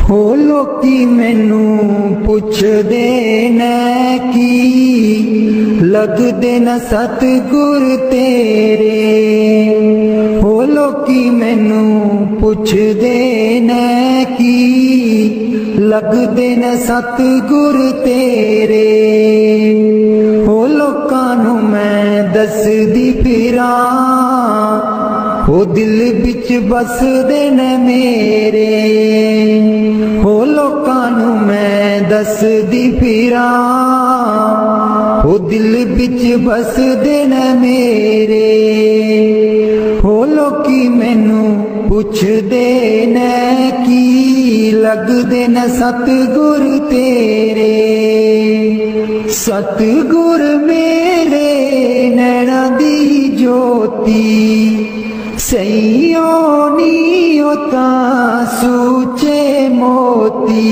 हो लोकी मैनू पुछदे ने की लगदे न सतगुर तेरे। हो लोकी मैनू पुछदे ने की लगदे न सतगुर तेरे। हो लोकां नू मैं दसदी फिरां हो दिल बिच बसदे ने मेरे। हो लोकां नू मैं दसदी फिरां हो दिल बिच बसदे ने मेरे। हो लोकी मैनू पुछदे ने की लगदे न सतगुर तेरे। सतगुर मेरे नैना दी ज्योति सैयों नीओ तां सूचे मोती।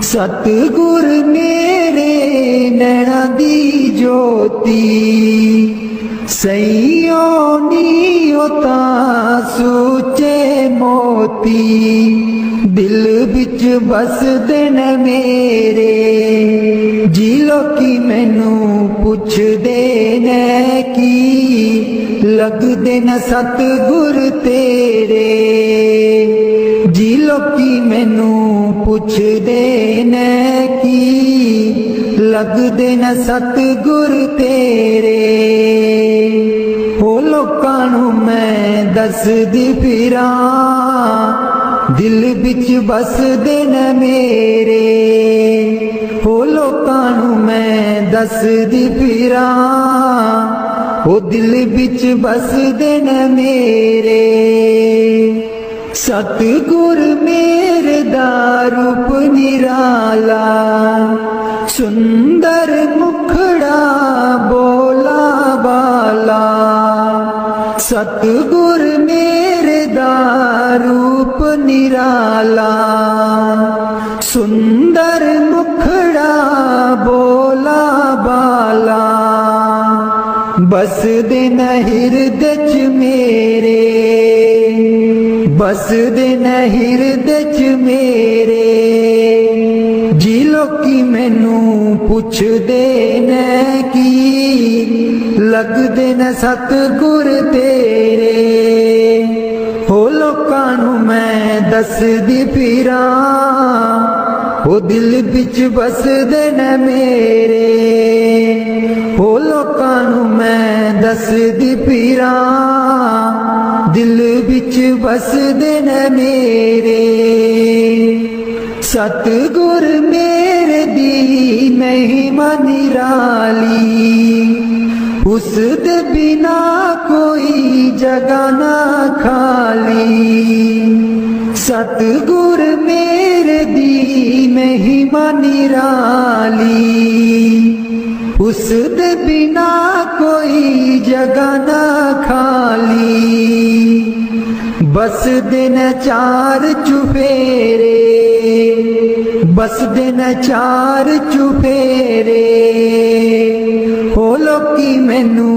सतगुर मेरे नैना दी ज्योति सैयों नीओ तां सूचे मोती। दिल बिच बसदे न मेरे जी लोकी मैनू पुछदे ने की लगदे न सतगुर तेरे। जी लोकी मैनू पुछदे ने की लगदे न सतगुर तेरे। हो लोकां नू मैं दसदी फिरां दिल बिच बसदे न मेरे। हो लोकां नू मैं दसदी फिरां हो दिल बिच बसदे न मेरे। सतगुर मेरे दा रूप निराला सुंदर मुखड़ा बोला बाला। सतगुर मेरे दा रूप निराला सुंदर मुखड़ा बोला बाला। बसदे न हिरदे च मेरे बसदे न हिरदे च मेरे। जी लोकी मैनू पुछदे ने की लगदे न सतगुर तेरे। हो लोकां नू मैं दसदी फिरां हो दिल बिच बसदे न मेरे। हो लोकां नू मैं दसदी फिरां दिल बिच बसदे न मेरे। सतगुर मेरे दी महिमा निराली उस दे बिना कोई जगह ना खाली। सतगुर मेरे दी महिमा निराली उस दे बिना कोई जगह ना खाली। बसदे न चार चुफेरे बसदे न चार चुफेरे। हो लोकी मैनू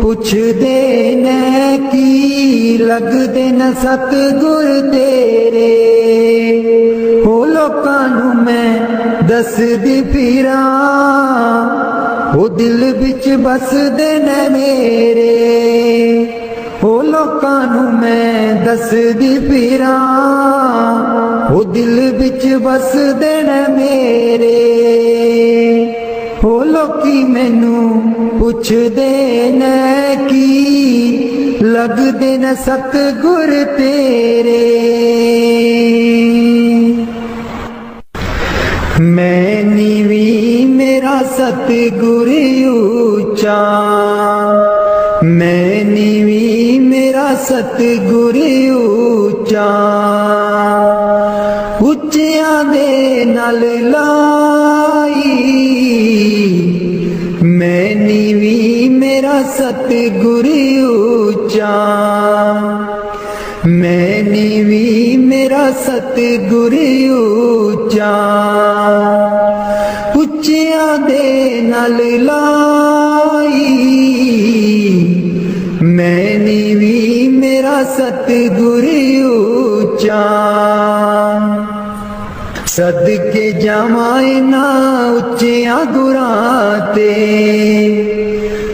पुछदे ने की लगदे न सतगुर तेरे। हो लोकां नू मैं दसदी फिरां हो दिल बिच बसदे न मेरे। हो लोकां नू मैं दसदी फिरां हो दिल बिच बसदे न मेरे। हो लोकी मैनू पुछदे ने की लगदे न सतगुर तेरे। मैं नीवी मेरा सतगुर ऊंचा मैं नीवी मेरा सतगुर ऊंचा। उच्चियां दे नाल लाई मैं नीवी मेरा सतगुर ऊंचा। मैं नीवी मेरा सतगुर ऊंचा। उच्चियां दे नाल लाई मैं नीवी मेरा सतगुर ऊंचा। सदके जावां ना उच्चियां गुरां ते,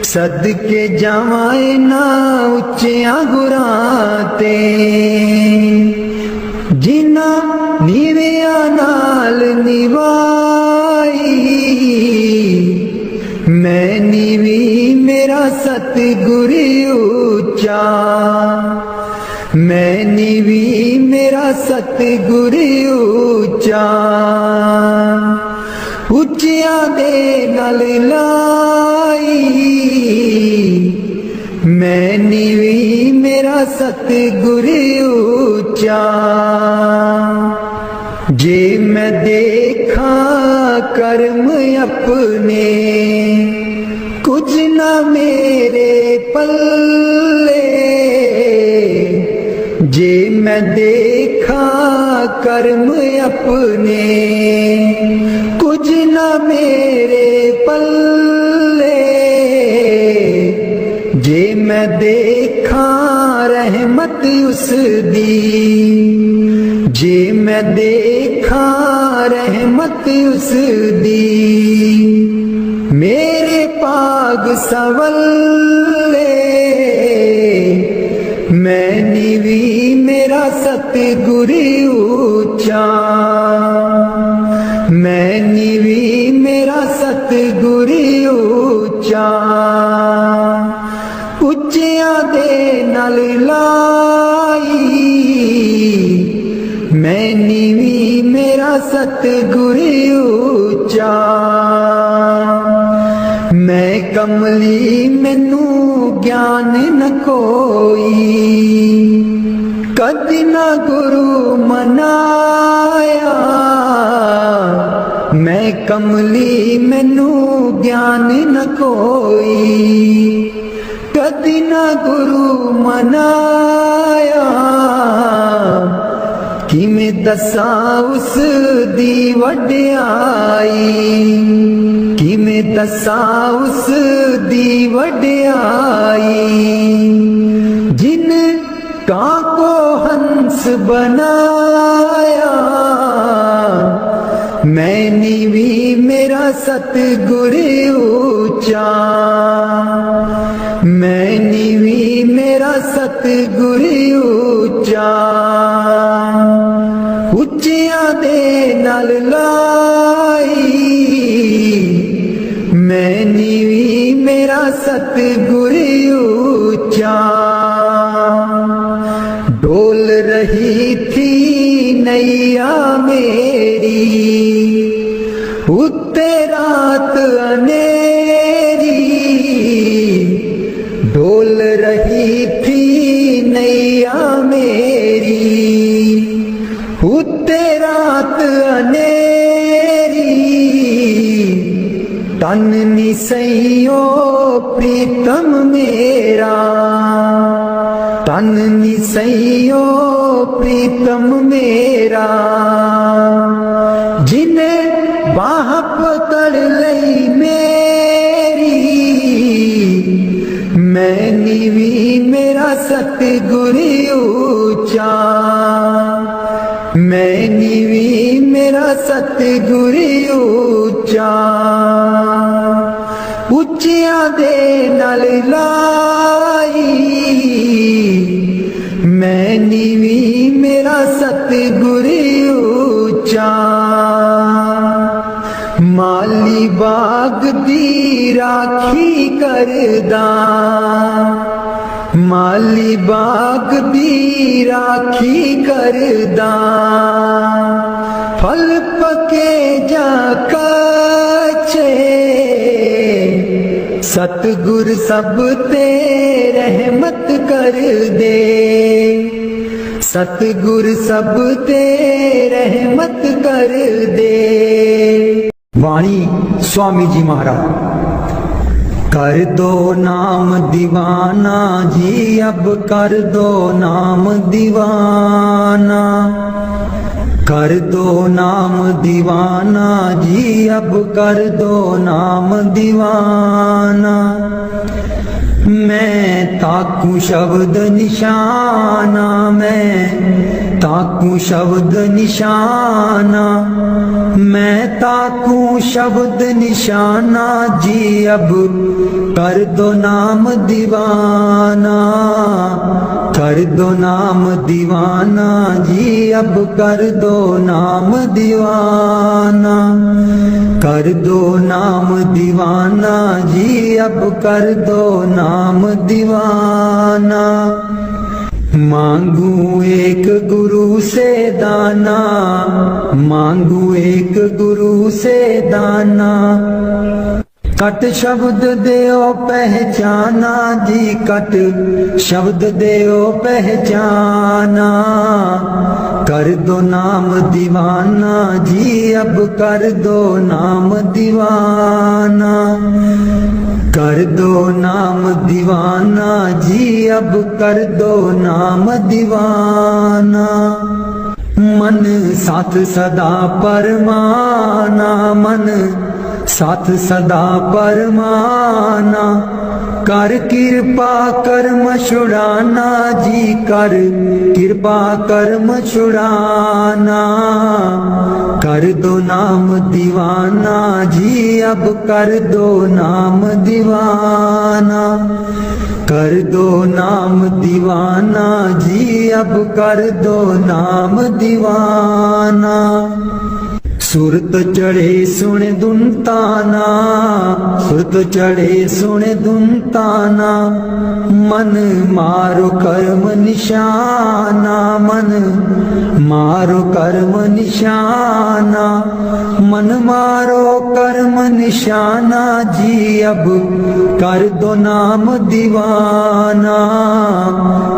सदके जावां ना उच्चियां गुरां ते, जिन्ना नीवियां नाल निभाई। मैं नीवी मेरा सतगुर ऊंचा, मैं नीवी मेरा सतगुर ऊंचा। उच्चियां दे नाल लाई, मैं नीवी मेरा सतगुर ऊंचा। जे मैं देखा कर्म अपने, कुछ ना मेरे पल्ले। जे मैं देखा कर्म अपने, कुछ ना मेरे पल्ले। जे मैं देखा रहमत उस दी, जे मैं देखा रहमत उस दी। मेरे पाग सवल्ले, मैं नीवी मेरा सतगुर ऊंचा। मैं नीवी मेरा सतगुर ऊंचा। उच्चियां दे नाल लाई, मैं नीवी मेरा सतगुर ऊंचा। मैं कमली मैनू ज्ञान न कोई, कदी ना गुरु मनाया। मैं कमली मैनू ज्ञान न कोई, कदी ना गुरु मनाया। किमें दसा उस दी वड्याई, किमें दसा उस दी वड्याई। जिन कां को हंस बनाया, मैं नीवी मेरा सतगुर ऊंचा। मैं नीवी मेरा सतगुर ऊंचा। उच्चियां दे नाल लाई, मैं नीवी मेरा सतगुर ऊंचा। डोल रही थी नैया मेरी, उत्ते रात अनेरी। डोल रही थी नैया मेरी, उत्ते रात अनेरी। तन निसैयो प्रीतम मेरा, तन निसैयो प्रीतम मेरा। जिन्हें बाह पकड़ लई मेरी, मैं नीवी मेरा सतगुर ऊंचा। मैं नीवी मेरा सतगुर ऊंचा। उच्चियां दे नाल लाई, मैं नीवी मेरा सतगुर ऊंचा। माली बाग दी राखी करदा, माली बाग दी राखी करदा। फल पके जा कच्चे, सतगुर सब ते रहमत कर दे। सतगुर सब ते रहमत कर दे। वाणी स्वामी जी महाराज। कर दो नाम दीवाना जी, अब कर दो नाम दीवाना। कर दो नाम दीवाना जी, अब कर दो नाम दीवाना। मैं ताकू शब्द निशाना, मैं ताकू शब्द निशाना, मैं ताकू शब्द निशाना जी अब कर दो नाम दीवाना, कर दो नाम दीवाना जी अब कर दो नाम दीवाना, कर दो नाम दीवाना जी अब कर दो नाम दीवाना। मांगू एक गुरु से दाना, मांगू एक गुरु से दाना, कट शब्द देओ पहचाना जी, कट शब्द देओ पहचाना, कर दो नाम दीवाना जी अब कर दो नाम दीवाना, कर दो नाम दीवाना जी अब कर दो नाम दीवाना। मन साथ सदा परमाना, मन साथ सदा परमाना, कर कृपा कर्म छुड़ाना जी, कर कृपा कर्म छुड़ाना, कर दो नाम दीवाना जी अब कर दो नाम दीवाना, कर दो नाम दीवाना जी अब कर दो नाम दीवाना। सुरत चढ़े सुन दुनताना, सुरत चढ़े सुन दुनताना, मन मारो कर्म निशाना, मन मारो कर्म निशाना, मन मारो कर्म निशाना जी अब कर दो नाम दीवाना,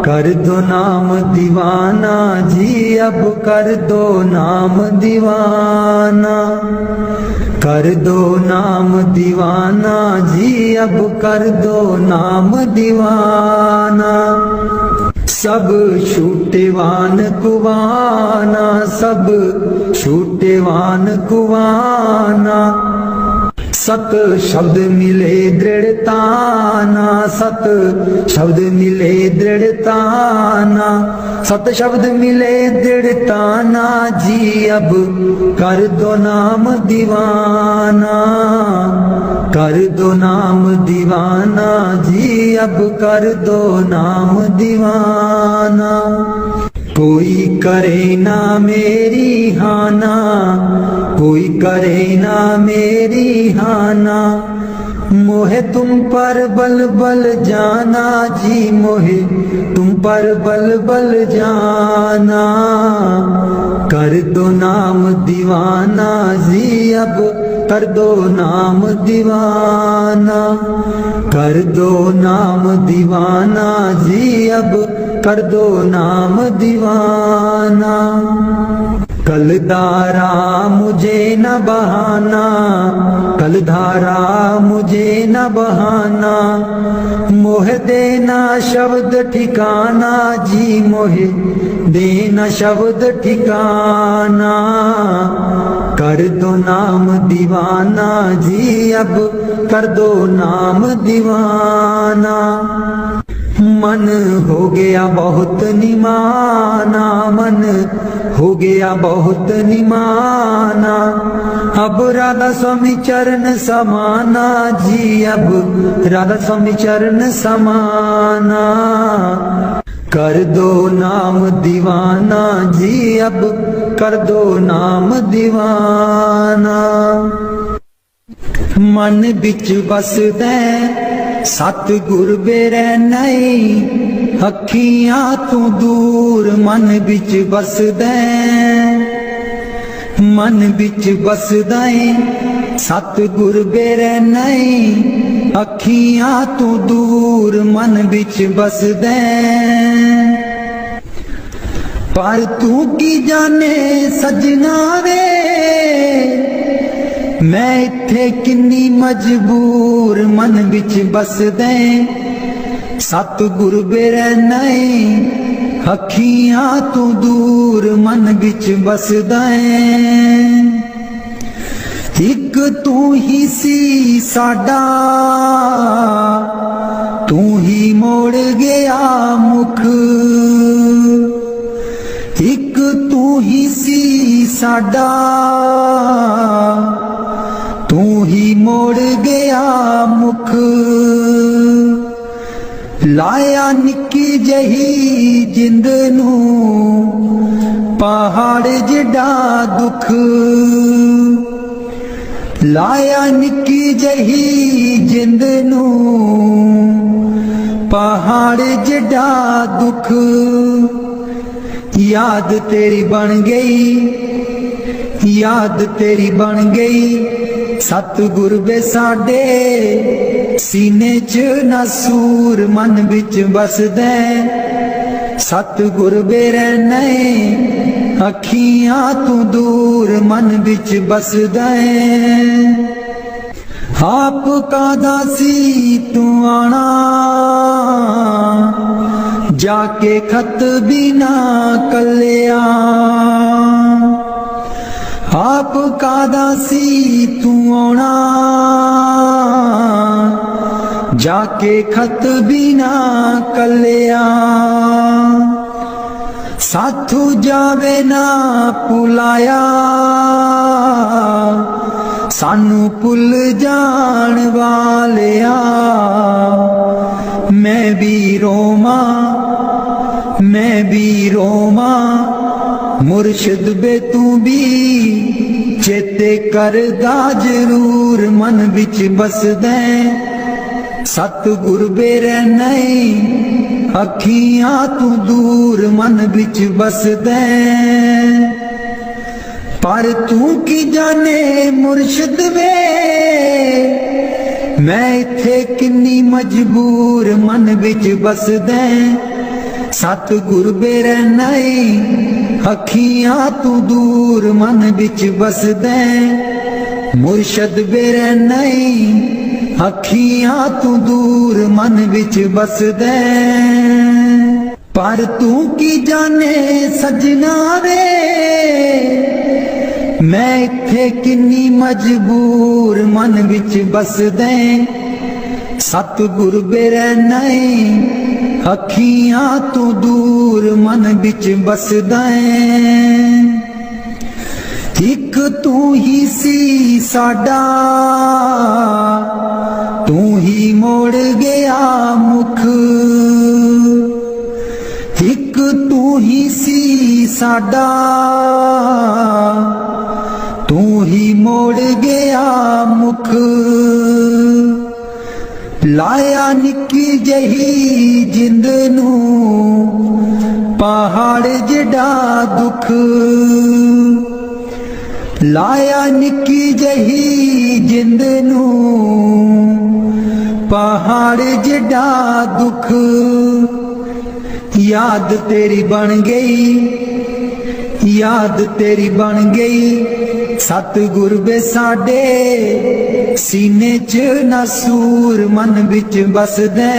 कर दो नाम दीवाना जी अब कर दो नाम दीवाना, कर दो नाम दीवाना जी अब कर दो नाम दीवाना। सब छूटेवान कुवाना, सब छूटेवान कुवाना, सत शब्द मिले दृढ़ताना, सत शब्द मिले दृढ़ताना, सत शब्द मिले दृढ़ताना जी अब कर दो नाम दीवाना, कर दो नाम दीवाना जी अब कर दो नाम दीवाना। कोई करे ना मेरी हाना, कोई करे ना मेरी हाना, मोहे तुम पर बल बल जाना जी, मोहे तुम पर बल बल जाना, कर दो नाम दीवाना जी अब कर दो नाम दीवाना, कर दो नाम दीवाना जी अब कर दो नाम दीवाना। कलधारा मुझे न बहाना, कलधारा मुझे न बहाना, मोह देना शब्द ठिकाना जी, मोह देना शब्द ठिकाना, कर दो नाम दीवाना जी अब कर दो नाम दीवाना। मन हो गया बहुत निमाना, मन हो गया बहुत निमाना, अब राधा स्वामी चरण समाना जी, अब राधा स्वामी चरण समाना, कर दो नाम दीवाना जी अब कर दो नाम दीवाना। मन बिच बसदे सतगुर बेरै नहीं, अखियां तू दूर मन बिच बसदे, मन बिच बसदा सतगुर बेरै नहीं, अखियां तू दूर मन बिच बसदे, पर तू की जाने सजना वे, मैं इत्थे किन्नी मजबूर मन बिच बसदे, सतगुर बेरै नहीं, अखियां तू दूर मन बिच बसदा, एक तू ही सी साडा, तू ही मोड़ गया मुख। एक तू ही सी साडा, तू ही मोड़ गया मुख। लाया निक्की जही जिंद नू पहाड़ जिडा दुख। लाया निक्की जही जिंद नू पहाड़ जिडा दुख। याद तेरी बन गई, याद तेरी बन गई सतगुर वे साडे। सीने च नसूर मन बिच बसदे, सतगुर वे रहने अखियां तू दूर मन बिच बसदे। आप कादा सी तू आना, जाके खत बिना कलिया। आप कादा सी तू आना, जाके खत बिना कलिया। साथू जावे ना पुलाया, सानू पुल जान वालिया। मैं भी रोमा, मैं भी रोमा मुर्शिद बे तू भी चेते करदा जरूर मन बिच बसदे। सतगुर बे रहने अखियां तू दूर मन बिच बसदे। पर तू की जाने मुर्शिद वे, मैं इत्थे किन्नी मजबूर मन बिच बसदे। सतगुर बे रहने अखियां तू दूर मन बिच बसदे। मुर्शिद बे रहने अखियां तू दूर मन बिच बसदे। पर तू की जाने सजना वे, मैं इत्थे किन्नी मजबूर मन बिच बसदे। सतगुर बे रहने अखियां तू दूर मन बिच बसदे। एक तू ही सी साडा, तू ही मोड़ गया मुख। एक तू ही सी साडा, तू ही मोड़ गया मुख। लाया निक्की जही जिंद नू पहाड़ जिडा दुख। लाया निक्की जही जिंद नू पहाड़ जिडा दुख। याद तेरी बन गई, याद तेरी बन गई सतगुर बे साडे। सीने च नसूर मन बिच बसदे।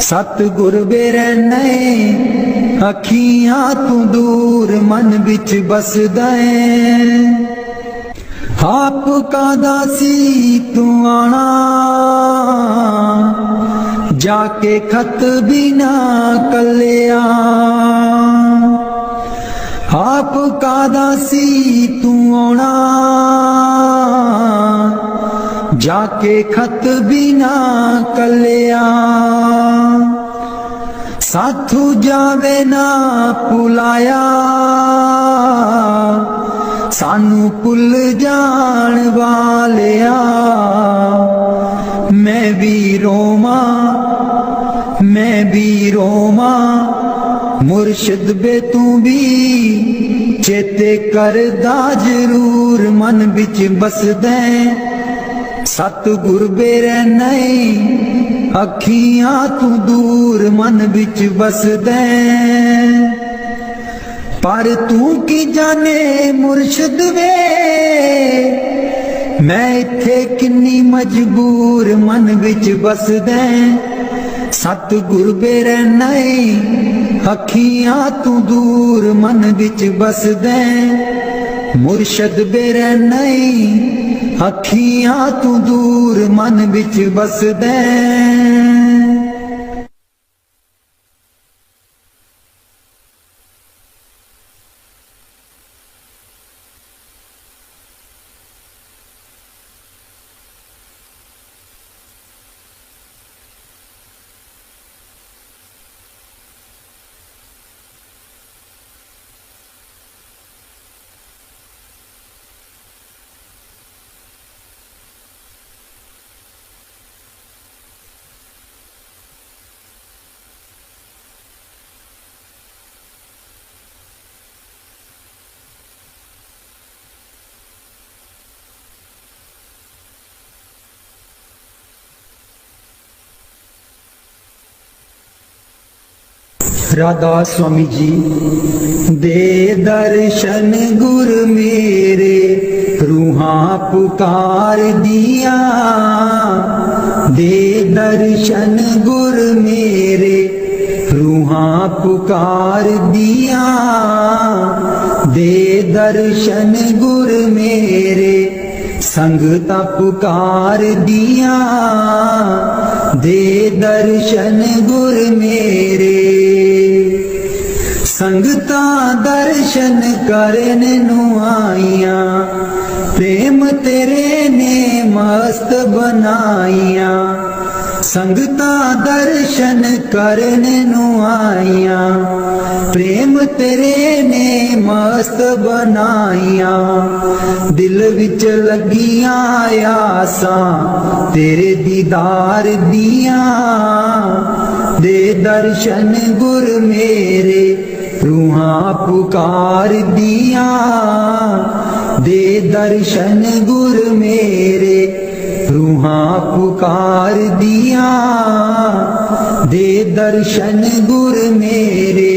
सतगुर बे रहने अखियां तू दूर मन बिच बसदे। आप कादा सी तू आना, जाके खत बिना कलिया। आप कादा सी तू आना, जाके खत बिना कलिया। साथू जावे ना पुलाया, सानू पुल जान वालिया। मैं भी रोमा, मैं भी रोमा मुर्शिद बे तू भी चेते करदा जरूर मन बिच बसदे। सतगुर बे रहने अखियां तू दूर मन बिच बसदे। पर तू की जाने मुर्शिद वे, मैं इत्थे किन्नी मजबूर मन बिच बसदे। सतगुर बे रहने अखियां तू दूर मन बिच बसदे। मुर्शिद बे रहने अखियां तू दूर मन विच बसदे। राधा स्वामी जी दे दर्शन गुर मेरे, रूहां पुकार दिया। दे दर्शन गुर मेरे, रूहां पुकार दिया। दे दर्शन गुर मेरे, संगता पुकार दिया। दे दर्शन गुर मेरे, संगता दर्शन करन नू आईया। प्रेम तेरे ने मस्त बनाईया। संगता दर्शन करन नू आईया। प्रेम तेरे ने मस्त बनाईया। दिल विच लगिया आसां तेरे दीदार दिया। दे दर्शन गुर मेरे, रूहां पुकार दिया। दे दर्शन गुर मेरे, रूहां पुकार दिया। दे दर्शन गुर मेरे,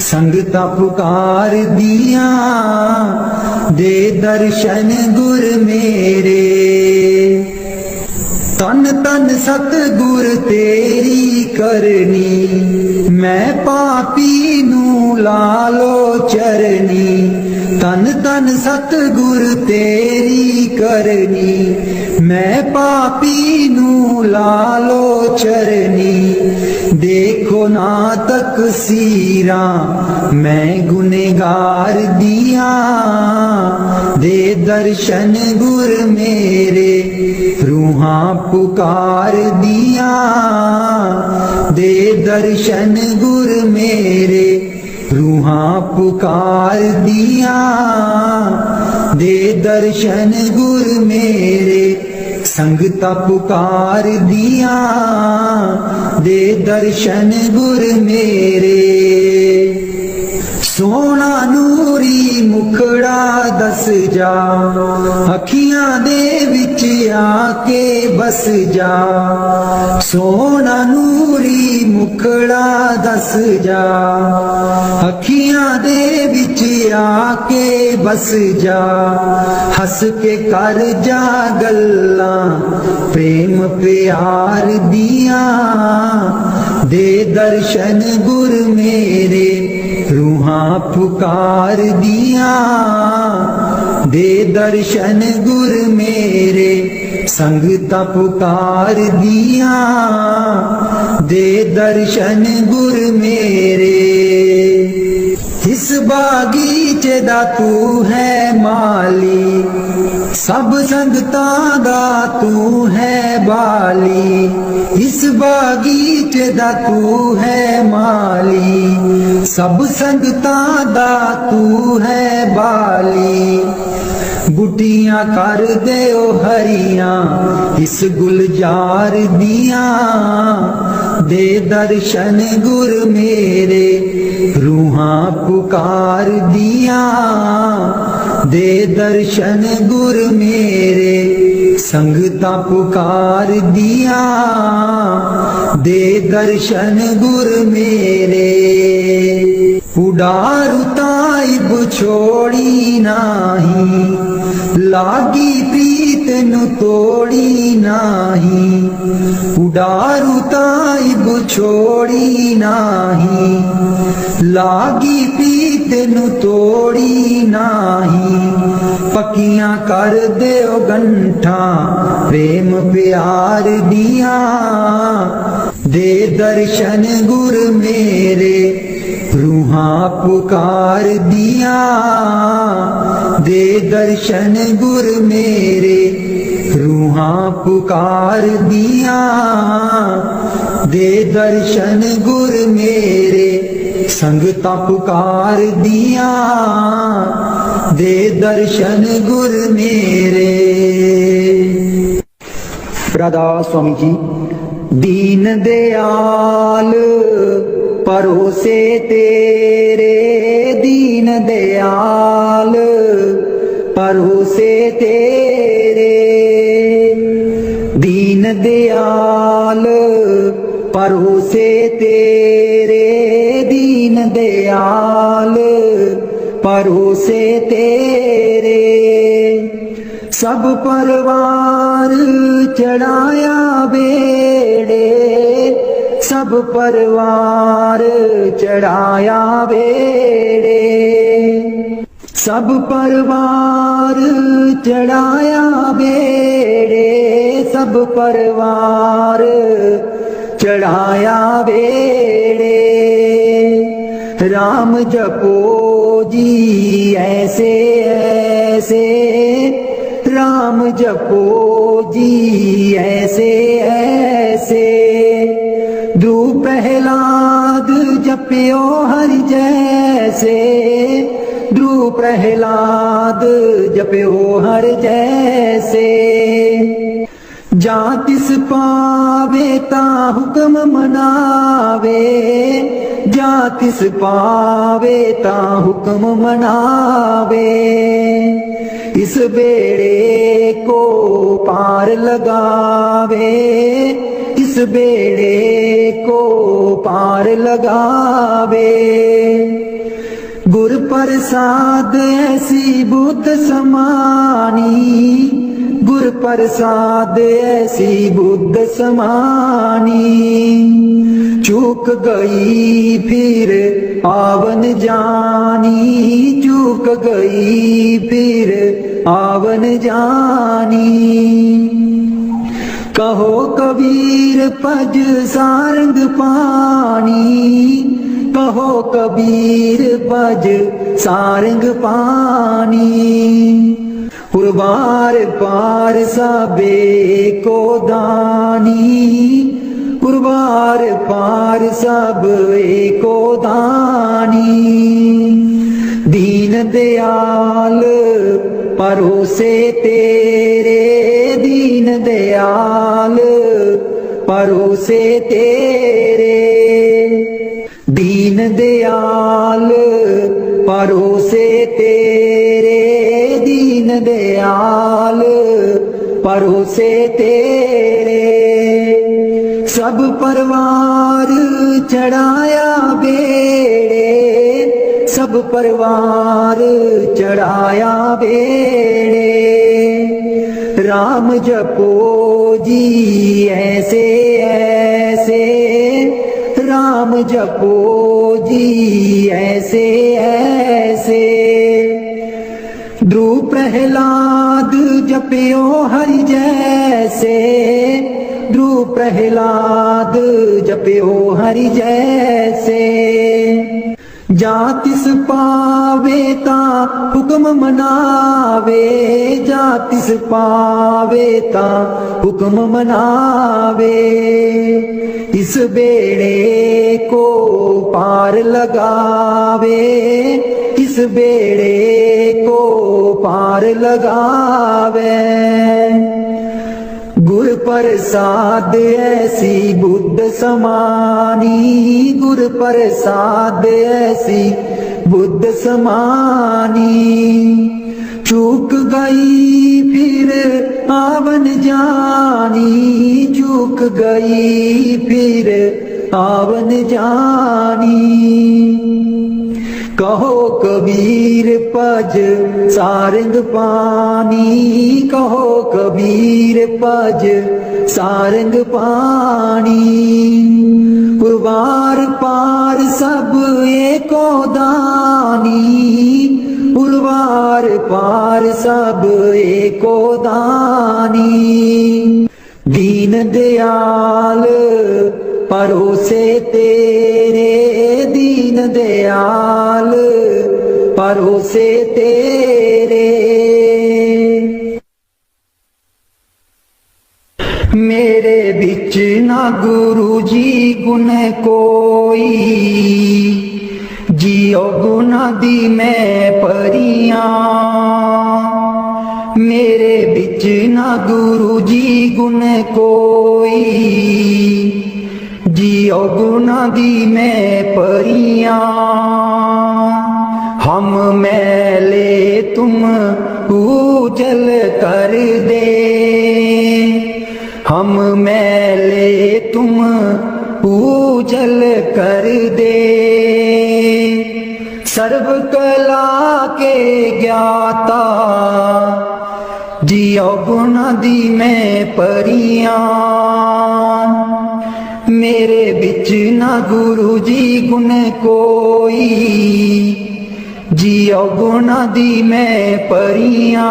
संगता पुकार दिया। दे दर्शन गुर मेरे, तन तन सतगुर तेरी करनी। मैं पापी नू लालो चरनी। तन तन सतगुर तेरी करनी। मैं पापी नू लालो चरनी। देखो ना तकसीरा मैं गुनेगार दिया। दे दर्शन गुर मेरे, रूहां पुकार दिया। दे दर्शन गुर मेरे, रूहां पुकार दिया। दे दर्शन गुर मेरे, संगता पुकार दिया। दे दर्शन गुर मेरे, सोना नूरी मुखड़ा दस जा। अखियां दे विच आके बस जा। सोना नूरी मुखड़ा दस जा। अखियां दे विच आके बस जा। हस के कर जा गल्लां प्रेम प्यार दिया। दे दर्शन गुर मेरे, रूहां पुकार दिया। दे दर्शन गुर मेरे, संगता पुकार दिया। दे दर्शन गुर मेरे, इस बागीचे दा तू है माली। सब संगतां दा तू है बाली। इस बागीचे दा तू है माली। सब संगतां दा तू है बाली। बुटियां कर दे ओ हरियां इस गुलजार दिया। दे दर्शन गुर मेरे, रूहां पुकार दिया। दे दर्शन गुर मेरे, संगता पुकार दिया। दे दर्शन गुर मेरे, उडारू ताइब छोड़ी नाही। लागी प्रीत नु तोड़ी नाही। उडारू ताइब छोड़ी नाही। लागी प्रीत नु तोड़ी नाही। पक्कियां कर दियो गंठा प्रेम प्यार दिया। दे दर्शन गुर मेरे रूहां पुकार दिया। दे दर्शन गुर मेरे रूहां पुकार दिया। दे दर्शन गुर मेरे संगता पुकार दिया। दे दर्शन गुर मेरे। प्रदास स्वामी जी। दीन दयाल परोसे तेरे, दीन दयाल परोसे तेरे। दीन दयाल परोसे तेरे, दीन दयाल परोसे तेरे। सब परवार चढ़ाया बेड़े, सब परवार चढ़ाया बेड़े। सब परवार चढ़ाया बेड़े, सब परवार चढ़ाया बेड़े। राम जपो जी ऐसे ऐसे, राम जपो जी ऐसे ऐसे। ध्रुव प्रहलाद जपियो हरि जैसे, ध्रुव प्रहलाद जपियो हरि जैसे। जा तिस पावे ता हुक्म मनावे, जा तिस पावे ता हुक्म मनावे। इस बेड़े को पार लगावे, इस बेड़े को पार लगावे। गुर प्रसाद ऐसी बुद्ध समानी, गुर प्रसाद ऐसी बुद्ध समानी। चूक गई फिर आवन जानी, चूक गई फिर आवन जानी। कहो कबीर पज सारंग पानी, कहो कबीर पज सारंग पानी। पुरवार पार सबे को दानी, पुरवार पार सब एको दानी। दीन दयाल परोसे तेरे, दीन दयाल परोसे तेरे। दीन दयाल परोसे तेरे, दीन दयाल परोसे तेरे। सब परवार चढ़ाया बेड़े, सब परवार चढ़ाया बेड़े। राम जपो जी ऐसे ऐसे, राम जपो जी ऐसे ऐसे। ध्रुव प्रहलाद जपियो हरि जैसे, ध्रुव प्रहलाद जपियो हरि जैसे। जा तिस पावे ता हुक्म मनावे, जा तिस पावे ता हुक्म मनावे। इस बेड़े को पार लगावे, इस बेड़े को पार लगावे। गुर प्रसाद ऐसी बुद्ध समानी, गुर प्रसाद ऐसी बुद्ध समानी। चूक गई फिर आवन जानी, चूक गई फिर आवन जानी। कहो कबीर पज सारंग पानी, कहो कबीर पज सारंग पानी। पुरवार पार सब एको दानी, उर्वार पार सब एको दानी। दीन दयाल परोसे तेरे, दीन दयाल परोसे तेरे। मेरे बिच ना गुरु जी गुण कोई, जियो गुना दी मैं परियां। मेरे बिच ना गुरु जी गुण कोई, जियो गुना दी मैं परियां। हम मैले तुम उजल कर दे, हम मैले तुम उजल कर दे। सर्व कला के ज्ञाता, जियो गुना दी मैं परियां। मेरे बिच ना गुरु जी गुण कोई, जियो गुना दी मैं परियां।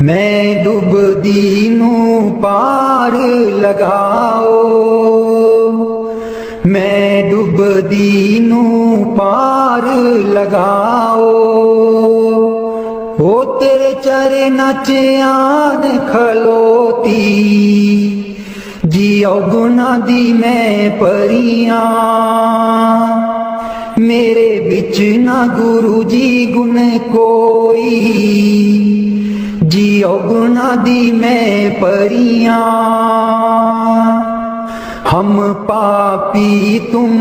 मैं डुबदी नू पार लगाओ, मैं डुबदी नू पार लगाओ। ओ तेरे चरना च आन खलोती, जियो गुना दी मैं परियां। मेरे बिच ना गुरु जी गुण कोई, जियो गुना दी मैं परियां। हम पापी तुम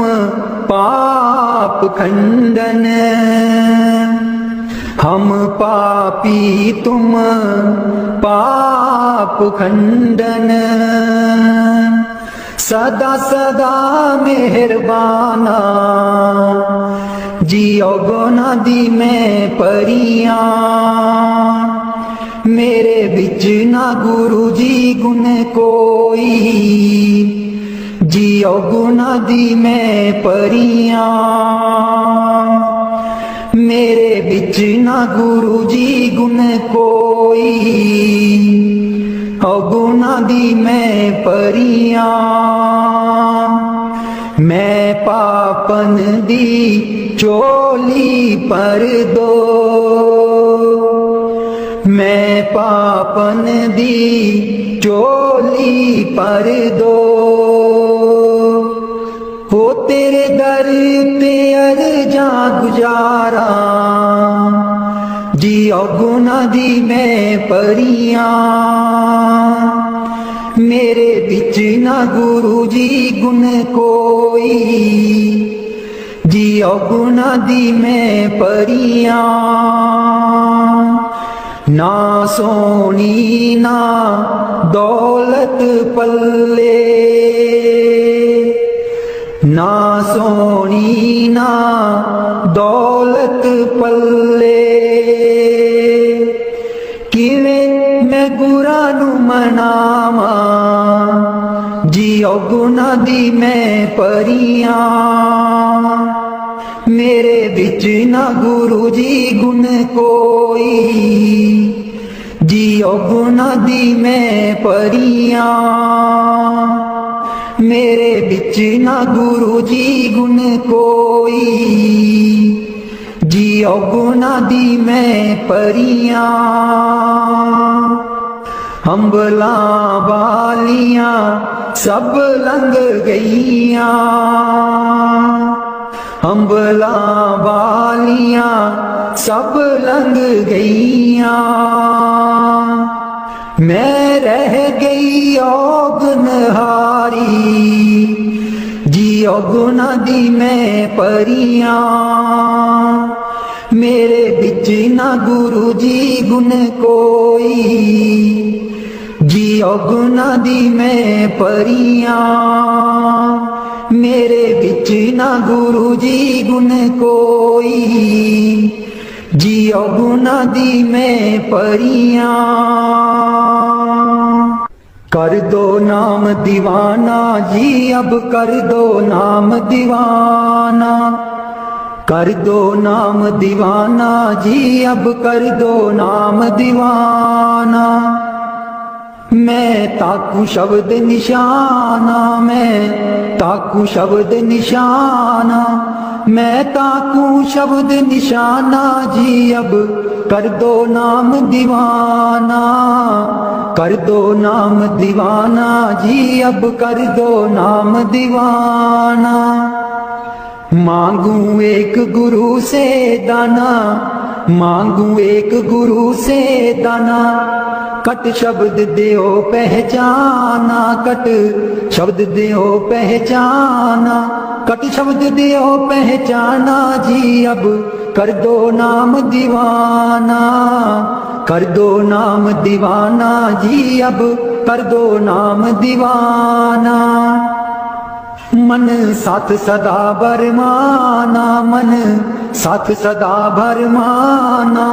पाप खंडन, हम पापी तुम पाप खंडन। सदा सदा मेहरबाना, जियो गुना दी मैं परियां। मेरे बिच ना गुरु जी गुण कोई, जियो गुना दी मैं परियां। मेरे बिच ना गुरु जी गुण कोई, गुना दी मैं परियां। मैं पापन दी चोली पर दो, मैं पापन दी चोली पर दो। हो तेरे दर ते अर्जा गुजारा, जियो गुना दी मैं परियां। मेरे बिच ना गुरु जी गुण कोई, जियो गुना दी मैं परियां। ना सोनी ना दौलत पल्ले, ना सोनी ना दौलत पल्ले। किवें मैं गुरा नू मनावा, जियो गुना दी मैं परियां। मेरे बिच ना गुरु जी गुण कोई, जियो गुना दी मैं परियां। मेरे बिच ना गुरु जी गुण कोई, जियो गुना दी मैं परियां। अंबला वालियां सब लंघ गईयां, अंबला वालियां सब लंघ गईयां। मैं रह गई औगनहारी, जियो गुना दी मैं परियां। मेरे बिच ना गुरु जी गुण कोई, जियो गुना दी मैं परियां। मेरे बिच ना गुरु जी गुण कोई, जियो गुना दी मैं परियां। कर दो नाम दीवाना जी, अब कर दो नाम दीवाना। कर दो नाम दीवाना जी, अब कर दो नाम दीवाना। मैं ताकू शब्द निशाना, मैं ताकू शब्द निशाना, मैं ताकू शब्द निशाना जी, अब कर दो नाम दीवाना। कर दो नाम दीवाना जी, अब कर दो नाम दीवाना। मांगू एक गुरु से दाना, मांगू एक गुरु से दाना, कट शब्द देओ पहचाना, कट शब्द देओ पहचाना, कट शब्द देओ पहचाना जी, अब कर दो नाम दीवाना। कर दो नाम दीवाना जी, अब कर दो नाम दीवाना। मन साथ सदा बरमाना, मन साथ सदा भरमाना,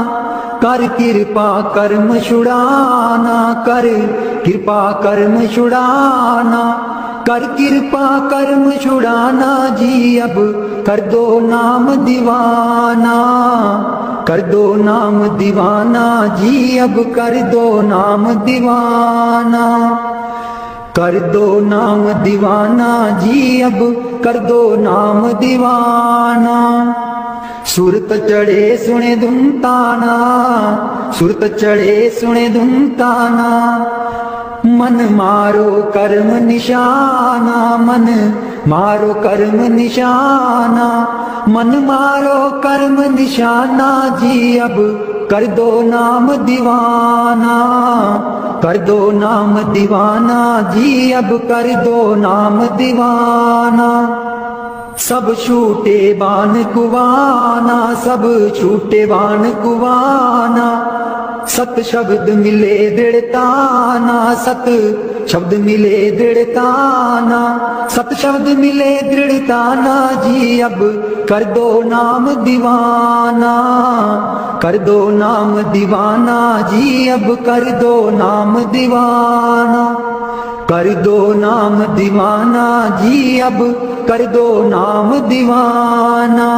कर कृपा कर्म छुड़ाना, कर कृपा कर्म छुड़ाना, कर कृपा कर्म छुड़ाना जी, अब कर दो नाम दीवाना। कर दो नाम दीवाना जी, अब कर दो नाम दीवाना। कर दो नाम दीवाना जी, अब कर दो नाम दीवाना। सुरत चढ़े सुने धुमताना, सुरत चढ़े सुने धुमताना, मन मारो कर्म निशाना, मन मारो कर्म निशाना, मन मारो कर्म निशाना जी, अब कर दो नाम दीवाना। कर दो नाम दीवाना जी, अब कर दो नाम दीवाना। सब छूटे बान कुवाना, सब छूटे बान कुवाना, सत शब्द मिले दृढ़ताना, सत शब्द मिले दृढ़ताना, सत शब्द मिले दृढ़ताना जी, अब कर दो नाम दीवाना। कर दो नाम दीवाना जी, अब कर दो नाम दीवाना। कर दो नाम दीवाना जी, अब कर दो नाम दीवाना।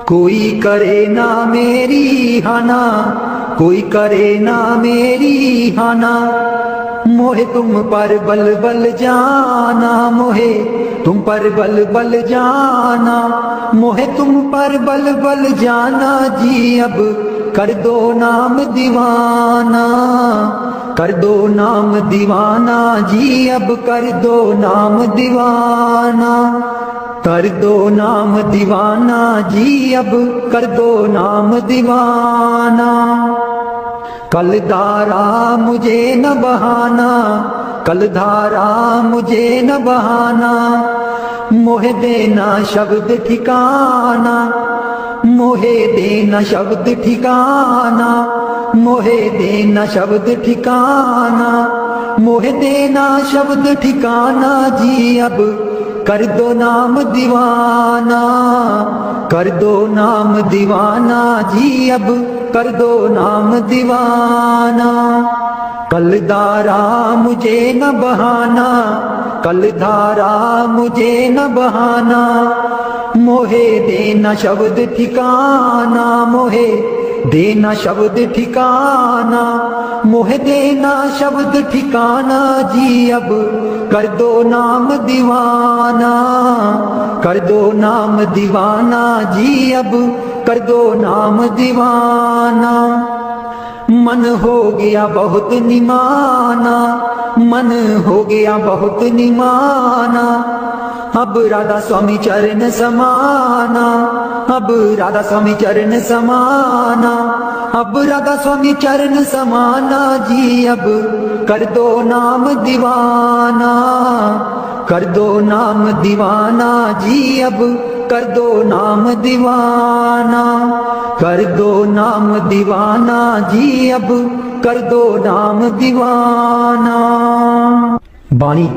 कोई करे ना मेरी हाना, कोई करे ना मेरी हाना, मोहे तुम पर बल बल जाना, मोहे तुम पर बल बल जाना, मोहे तुम पर बल बल जाना जी, अब कर दो नाम दीवाना। कर दो नाम दीवाना जी, अब कर दो नाम दीवाना। कर दो नाम दीवाना जी, अब कर दो नाम दीवाना। कल धारा मुझे न बहाना, कल धारा मुझे न बहाना, मोहे देना शब्द ठिकाना, मोहे देना शब्द ठिकाना, मोहे देना शब्द ठिकाना, मोहे देना शब्द ठिकाना जी, अब कर दो नाम दीवाना। कर दो नाम दीवाना जी, अब कर दो नाम दीवाना। कल धारा मुझे न बहाना, कल धारा मुझे न बहाना, मोहे देना शब्द ठिकाना, मोहे देना शब्द ठिकाना, मोहे देना शब्द ठिकाना जी, अब कर दो नाम दीवाना। कर दो नाम दीवाना जी, अब कर दो नाम दीवाना। मन हो गया बहुत निमाना, मन हो गया बहुत निमाना, अब राधा स्वामी चरण समाना, अब राधा स्वामी चरण समाना, अब राधा स्वामी चरण समाना जी, अब कर दो नाम दीवाना। कर दो नाम दीवाना जी, अब कर दो नाम दीवाना। कर दो नाम दीवाना जी, अब कर दो नाम दीवाना। बाणी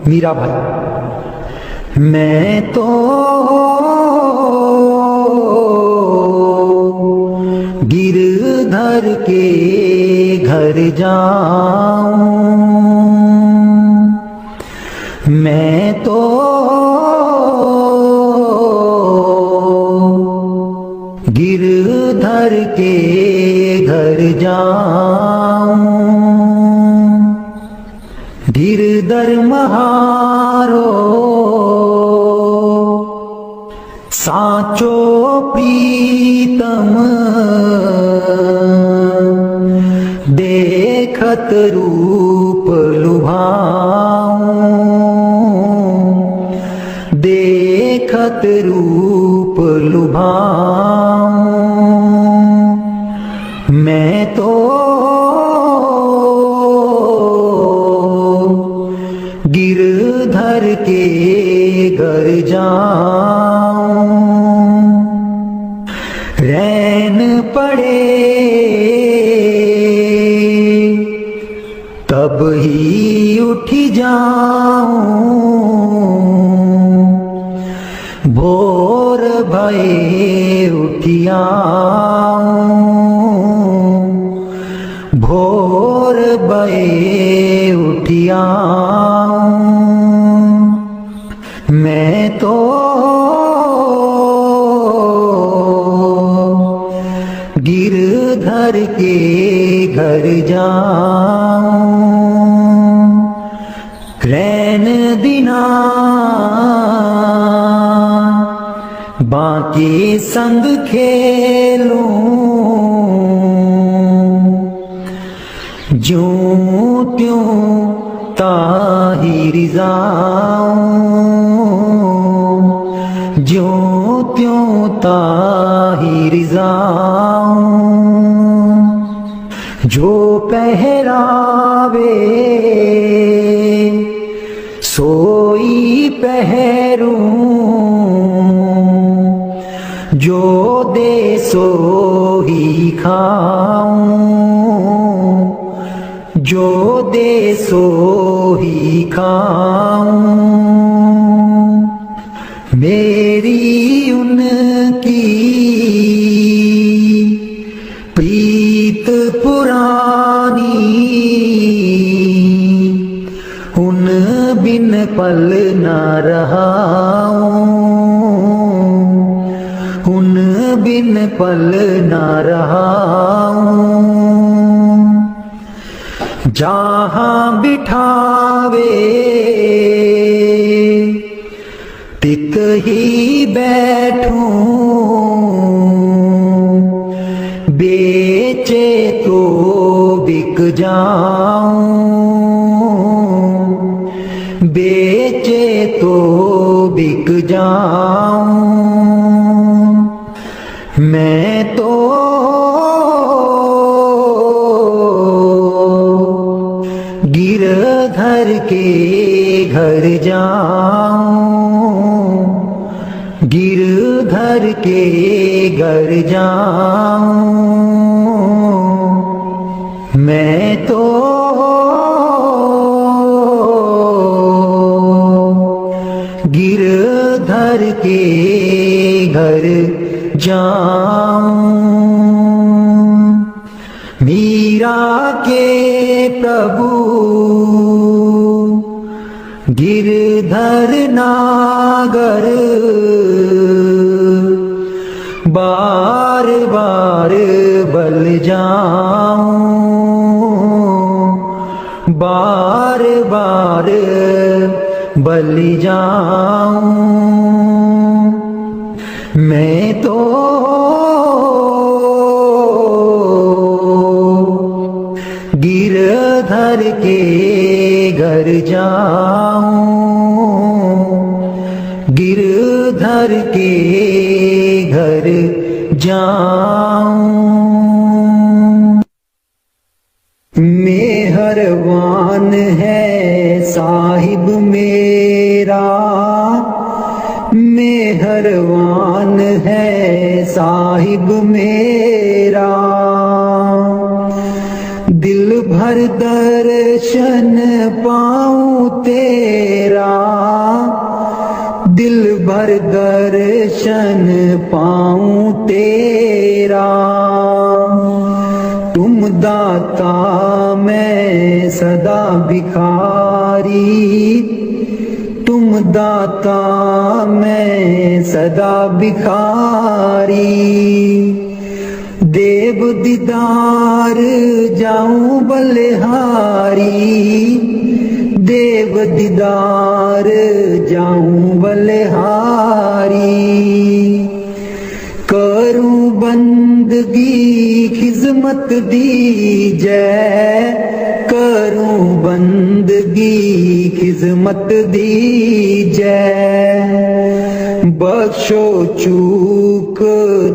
मीरा भाई। मैं तो गिरधर के घर जाऊं, मैं तो धर के घर जाऊं, गिरधर महारो साचो प्रीतम, देखत रूप लुभाऊं, देखत रूप लुभाऊं। मैं तो गिरधर के घर जाऊं, रैन पड़े तब ही उठी जाऊं, भोर भये उठियाऊं, भोर भये उठियाऊं। मैं तो गिरधर के घर जाऊं, रैन दिना बाकी संग खेलूं, ज्यों त्यों ताहिर जाऊं, ज्यों त्यों ताहिर जाऊं। जो पहरावे सोई पहरूं, जो दे सो ही खाऊं, जो दे सो ही खाऊं। मेरी उनकी प्रीत पुरानी, उन बिन पल न रहाऊं, उन बिन पल न रहाऊं। जहाँ बिठावे तित ही बैठूं, बेचे तो बिक जाऊं, बेचे तो बिक जाऊं। मैं तो गिरधर के घर जाऊं, गिरधर के घर जाऊं। मैं तो गिरधर के घर जाऊं। मीरा के प्रभु गिरधर नागर, बार बार बल जाऊं, बार बार बल जाऊं। मैं तो गिरधर के घर जाऊं, गिरधर के घर जाऊं। मेहरबान है साहिब मेरा, मेहरबान है साहिब मेरा। दिल भर दर्शन पाऊं तेरा, दिल भर दर्शन पाऊं तेरा। तुम दाता मैं सदा भिखारी, तुम दाता मैं सदा भिखारी। देव दीदार जाऊं बलिहारी, देव दीदार जाऊं बलिहारी। करूं बंदगी खिजमत दीजै, करूं बंदगी खिजमत दीजै। बख्शो चूक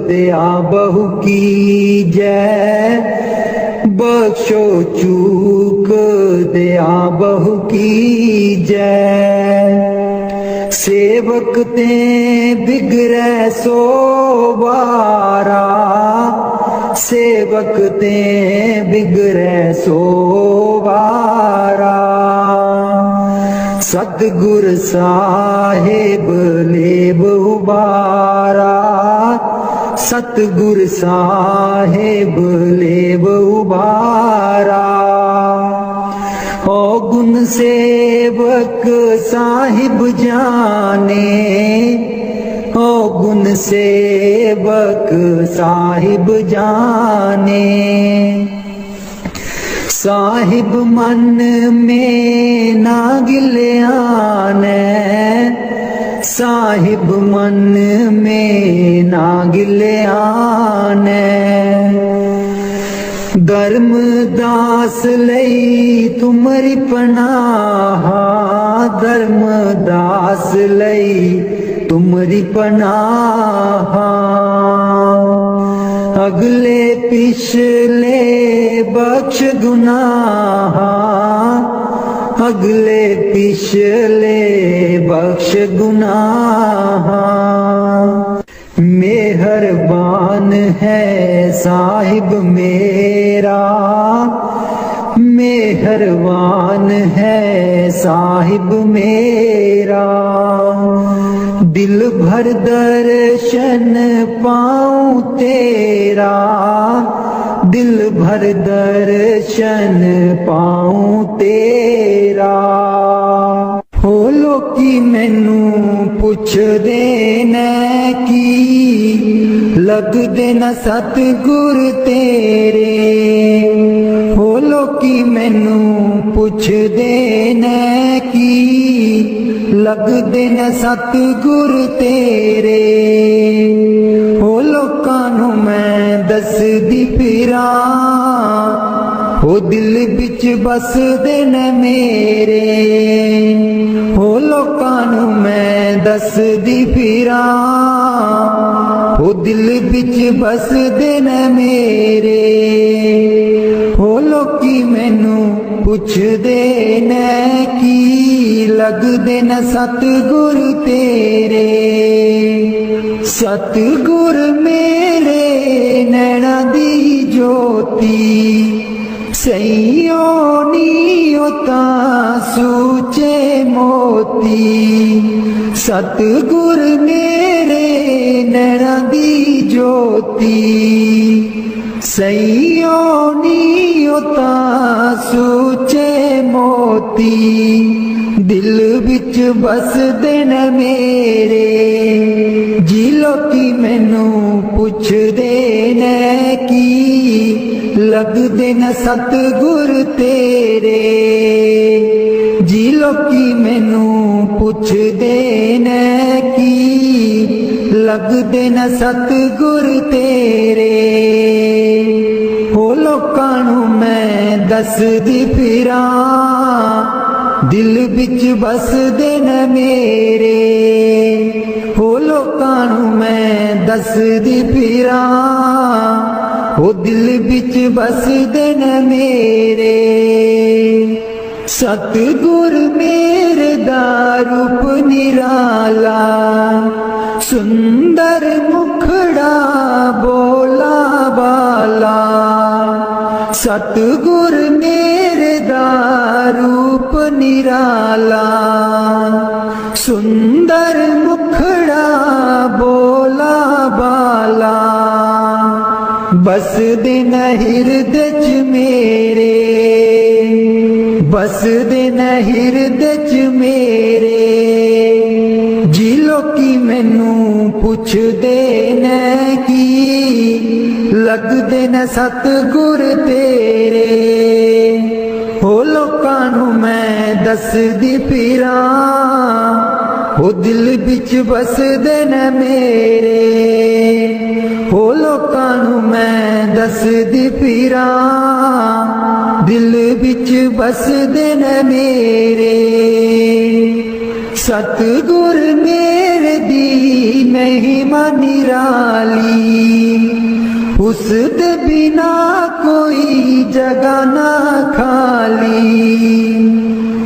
दया बहु कीजै, बख्शो चूक दया बहु कीजै। सेवक ते बिगड़ै सो वारा, सेवक ते बिगड़ै सो वारा। सतगुर साहिब लेब उबारा, सतगुर साहिब लेब उबारा। ओ गुण सेवक साहिब जाने, ओ गुण सेवक साहिब जाने। साहिब मन में ना गिल्याने, साहिब मन में ना गिल्याने। धर्मदास लई तुमरी पनाह, धर्मदास लई तुमरी पनाह। अगले पिछले बख्श गुनाह, अगले पिछले बख्श गुनाह। मेहरबान है साहिब मेरा, मेहरबान है साहिब मेरा। दिल भर दर्शन पाऊं तेरा, दिल भर दर्शन पाऊं तेरा। हो लोकी मैनू पुछदे ने की, लगदे न सतगुर तेरे। हो लोकी मैनू पुछदे ने की, लगदे न सतगुर तेरे। हो लोकां नू मैं दसदी फिरां, हो दिल बिच बसदे न मेरे। हो लोकां नू मैं दसदी फिरां, हो दिल बिच बसदे न मेरे। हो लोकी मैनू पुछदे ने की, लगदे न सतगुर तेरे। सतगुर मेरे नैना दी ज्योति, सैयो नीओ तां सूचे मोती। सतगुर मेरे नैना दी ज्योति, सैयो नीओ तां सूचे मोती। दिल बिच बसदे न मेरे, जी लोकी मैनू पुछदे ने की, लगदे न सतगुर तेरे। जी लोकी मैनू पुछदे ने की, लगदे न सतगुर तेरे। हो लोकां नू मैं दसदी फिरां, दिल बिच बसदे न मेरे। हो लोकां नू मैं दसदी फिरां, हो दिल बिच बसदे न मेरे। सतगुर मेरे दा रूप निराला, सुंदर मुखड़ा बोला बाला। सतगुर मेरे दा रूप निराला, सुंदर मुखड़ा बोला बाला। बसदे न हिरदे च मेरे, बसदे न हिरदे च मेरे। जी लोकी मैनू पुछदे ने की, लगदे ने सतगुर तेरे। हो लोकां नूं मैं दसदी फिरां, हो दिल विच बसदे ने मेरे। हो लोकां नूं मैं दसदी फिरां, दिल विच बसदे ने मेरे। सतगुर मेरे दी महिमा निराली, उस दे बिना कोई जगह ना खाली।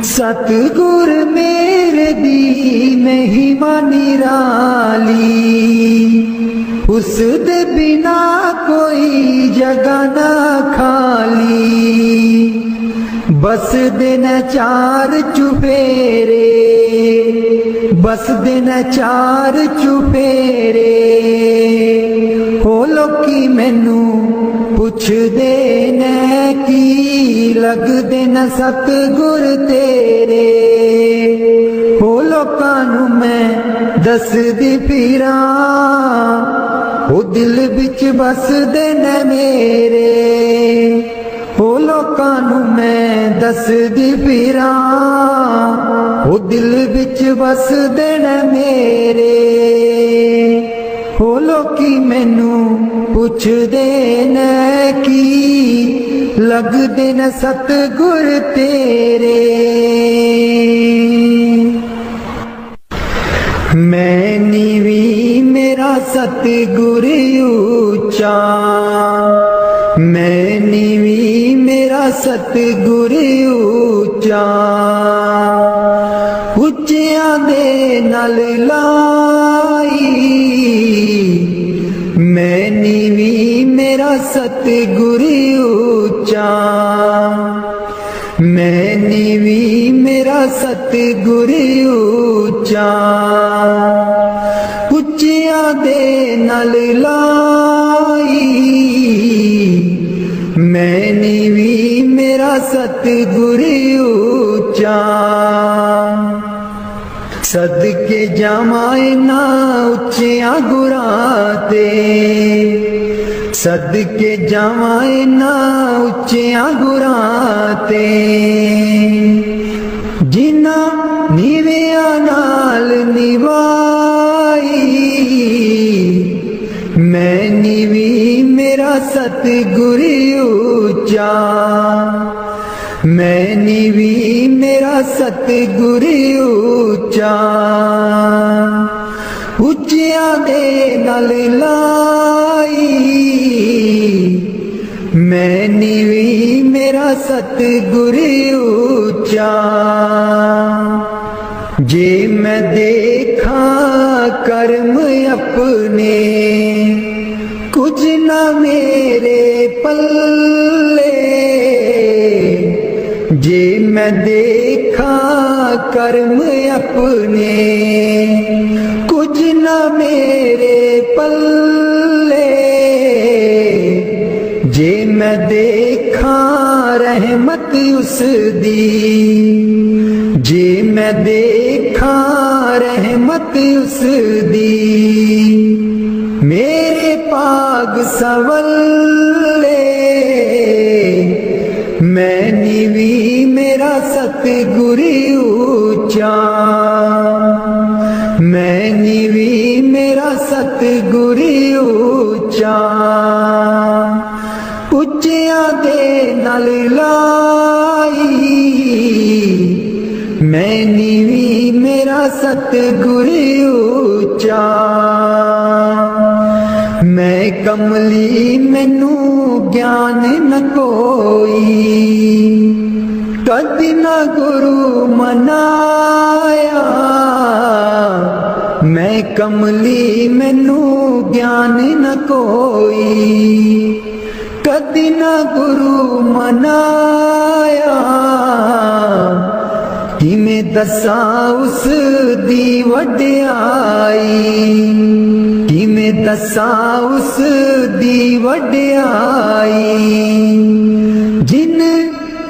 सतगुर मेरे दी महिमा निराली, उस दे बिना कोई जगह ना खाली। बस दिन चार चुफेरे, बस दिन चार चुफेरे। हो लोकी मैनू पुछदे ने की लगदे न सतगुर तेरे। हो लोकां नूं मैं दसदी फिरां, हो दिल विच बसदे ने मेरे। हो लोकां नूं मैं दसदी फिरां, हो दिल विच बसदे ने मेरे। हो लोकी मैनू पुछदे ने की लगदे न सतगुर तेरे। मैं नीवी मेरा सतगुर ऊंचा, मैं नीवी मेरा सतगुर ऊंचा। उच्चियां दे नाल लाई, मैं नीवी मेरा सतगुर ऊंचा। मैं नीवी मेरा सतगुर ऊंचा। उच्चियां दे नाल लाई, मैं नीवी मेरा सतगुर ऊंचा। सदके जावां इन्हां उच्चियां गुरां ते, सदके जावां इन्हां उच्चियां गुरां ते। जिन्हां नीवियां नाल निभाई, मैं नीवी मेरा सतगुर ऊंचा। मैं नीवी मेरा सतगुर ऊंचा। उच्चियां दे नाल लाई, मैं नीवी मेरा सतगुर ऊंचा। जे मैं देखा कर्म अपने, कुछ ना मेरे पल्ले। जे मैं देखा कर्म अपने, कुछ ना मेरे पल्ले। जे मैं देखा रहमत उस दी, जे मैं देखा रहमत उस दी। मेरे पाग सवल्ले, मैं नीवी मेरा सतगुर ऊंचा। मैं नीवी मेरा सतगुर ऊंचा। उच्चियां दे नाल लाई, मैं नीवी मेरा सतगुर ऊंचा। मैं कमली मैनू ज्ञान न कोई, कदी न गुरु मनाया। मैं कमली मैनू ज्ञान न कोई, कदी न गुरु मनाया। किमें दसां उस दी वड्याई, किमें दसां उस दी वड्याई। जिन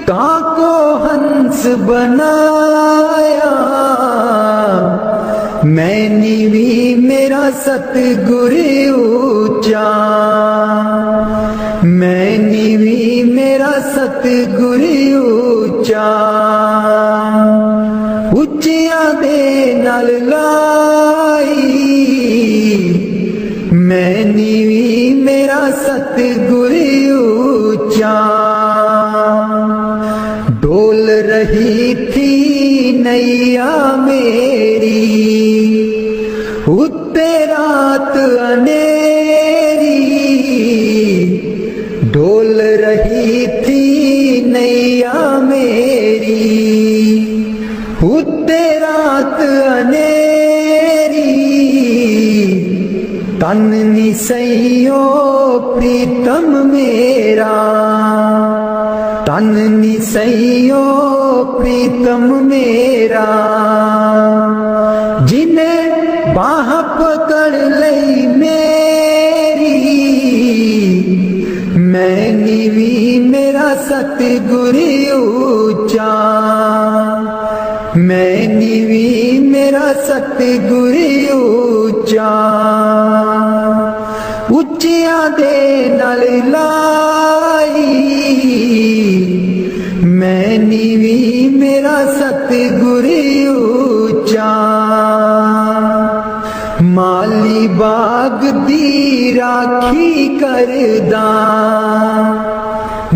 कां को हंस बनाया, मैं नीवी मेरा सतगुर ऊंचा। मैं नीवी मेरा सतगुर ऊंचा, ਉੱਚਿਆਂ ਦੇ ਨਾਲ ਲਾਈ। मैं नीवी मेरा सतगुर ऊंचा, डोल रही थी नैया मेरी, उत्ते रात अनेरी। डोल रही थी नैया मेरी, उत्ते रात अनेरी। तन निसैयो प्रीतम मेरा, तन निसैयो प्रीतम मेरा। जिन्हें बाह पकड़ लई मेरी, मैं नीवी मेरा सतगुर ऊंचा, मैं नीवी मेरा सतगुर ऊंचा। ਉੱਚਿਆਂ ਦੇ ਨਾਲ ਲਾਈ, मैं नीवी मेरा सतगुर ऊंचा। माली बाग दी राखी करदा,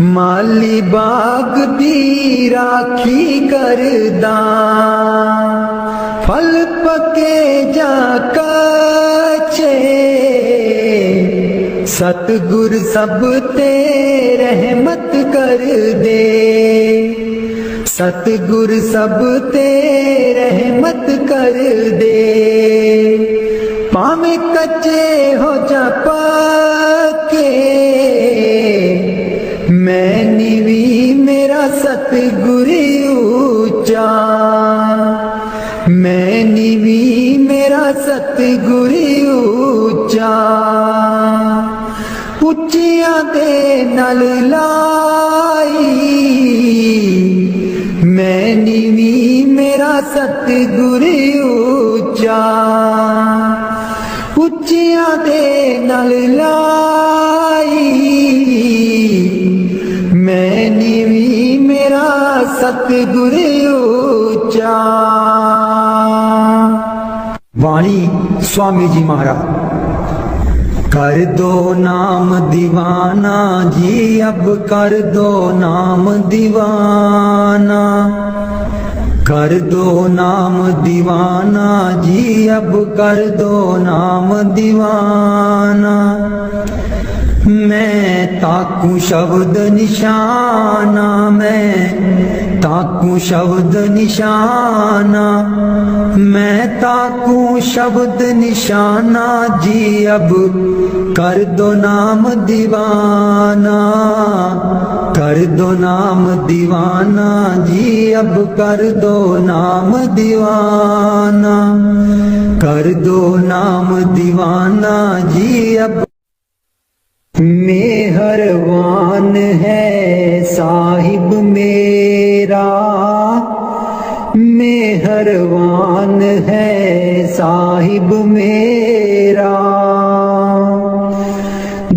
माली बाग दी राखी करदा। फल पके जा कच्चे, सतगुर सब ते रहमत कर दे। सतगुर सब ते रहमत कर दे। भावें कच्चे हो जा पक्के, मैं नीवी मेरा सतगुर ऊंचा, मैं नीवी मेरा सतगुर ऊंचा। ਉੱਚਿਆਂ ਦੇ ਨਾਲ ਲਾਈ, मैं नीवी मेरा सतगुर ऊंचा। ਉੱਚਿਆਂ ਦੇ ਨਾਲ ਲਾਈ, मैं नीवी मेरा सतगुर ऊंचा। वाणी स्वामी जी महाराज। कर दो नाम दीवाना जी, अब कर दो नाम दीवाना। कर दो नाम दीवाना जी, अब कर दो नाम दीवाना। मैं ताकू शब्द निशाना, मैं ताकू शब्द निशाना। मैं ताकू शब्द निशाना जी, अब कर दो नाम दीवाना। कर दो नाम दीवाना जी, अब कर दो नाम दीवाना। कर दो नाम दीवाना जी, अब। मेहरबान है साहिब मेरा, मेहरबान है साहिब मेरा।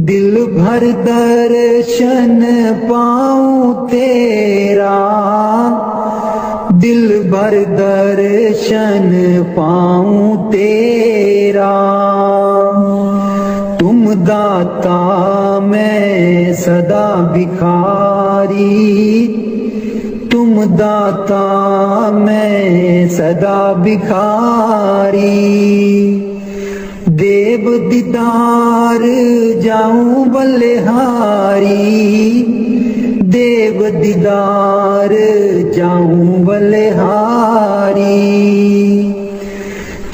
दिल भर दर्शन पाऊं तेरा, दिल भर दर्शन पाऊं तेरा। तुम दाता मैं सदा भिखारी, तुम दाता मैं सदा भिखारी। देव दीदार जाऊं बलिहारी, देव दीदार जाऊं बलिहारी।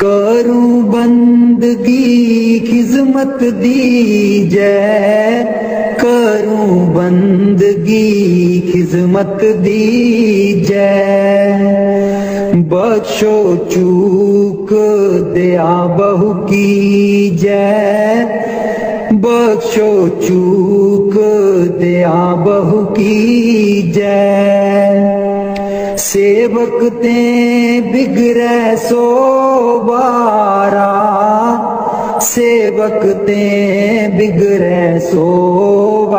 करूं बंदगी खिजमत दीजै, करूं बंदगी खिजमत दीजै। बख्शो चूक दया बहु कीजै, बख्शो चूक दया बहु कीजै। सेवक ते बिगड़े सो बारा, सेवक ते बिगड़े सोवारा।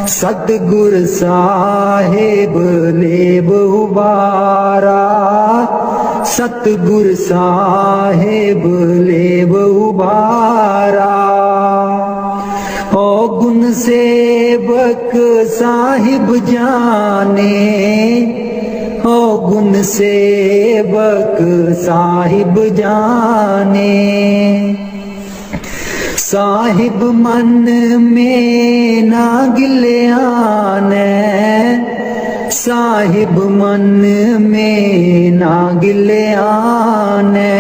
सतगुर साहिब लेब उबारा, सतगुर साहिब लेब उबारा। ओ गुण सेवक साहिब जाने, ओ गुण सेवक साहिब जाने। साहिब मन में ना गिल्याने, साहिब मन में ना गिल्याने।